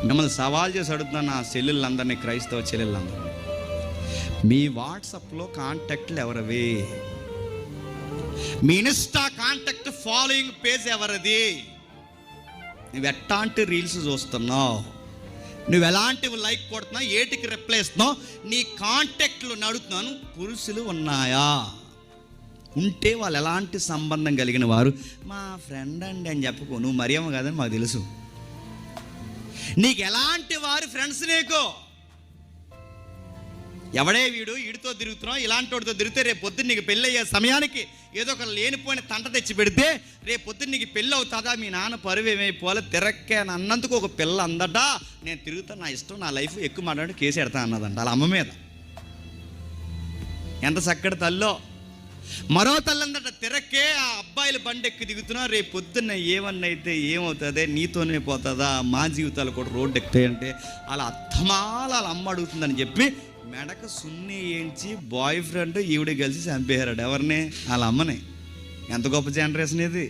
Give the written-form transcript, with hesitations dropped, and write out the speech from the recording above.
మిమ్మల్ని సవాల్ చేసి అడుగుతున్నాను, నా చెల్లెళ్ళందరినీ, క్రైస్తవ చెల్లెళ్ళందరినీ, మీ వాట్సాప్లో కాంటాక్ట్లు ఎవరివి? మీ ఇన్స్టా కాంటాక్ట్ ఫాలోయింగ్ పేజ్ ఎవరిది? నువ్వు ఎట్లాంటి రీల్స్ చూస్తున్నావు? నువ్వు ఎలాంటివి లైక్ కొడుతున్నావు? ఏటికి రిప్లై ఇస్తున్నావు? నీ కాంటాక్ట్లు నడుతున్నాను, పురుషులు ఉన్నాయా? ఉంటే వాళ్ళు ఎలాంటి సంబంధం కలిగిన వారు? మా ఫ్రెండ్ అండి అని చెప్పుకో, నువ్వు మరియమ్మ కాదని మాకు తెలుసు. నీకు ఎలాంటి వారు ఫ్రెండ్స్? నీకు ఎవడే వీడు, వీడితో తిరుగుతున్నావు, ఇలాంటి వాడితో తిరిగితే రేపు పొద్దున్న నీకు పెళ్ళి అయ్యే సమయానికి ఏదో ఒక లేనిపోయిన తంట తెచ్చి పెడితే రేపు పొద్దున్న నీకు పెళ్ళి అవుతుందా? మీ నాన్న పరువు ఏమైపోలే, తిరక్కే అన్నందుకు ఒక పిల్ల అందట, నేను తిరుగుతా, నా ఇష్టం, నా లైఫ్, ఎక్కువ మాట్లాడి కేసు ఎడతా అన్నదంట వాళ్ళ అమ్మ మీద. ఎంత చక్కటి తల్లో. మరో తల్లి అందట, తిరక్కే ఆ అబ్బాయిలు బండి ఎక్కి దిగుతున్నా, రేపు పొద్దున్న ఏమన్నా అయితే ఏమవుతుంది, నీతోనే పోతుందా, మా జీవితాలు కూడా రోడ్డు ఎక్కుతాయంటే అలా అత్తమాల వాళ్ళ అమ్మ అడుగుతుందని చెప్పి మెడక సున్ని ఏంచి బాయ్ ఫ్రెండ్ ఈవిడ కలిసి చంపేశాడు. ఎవరిని? వాళ్ళ అమ్మని. ఎంత గొప్ప జనరేషన్ ఇది.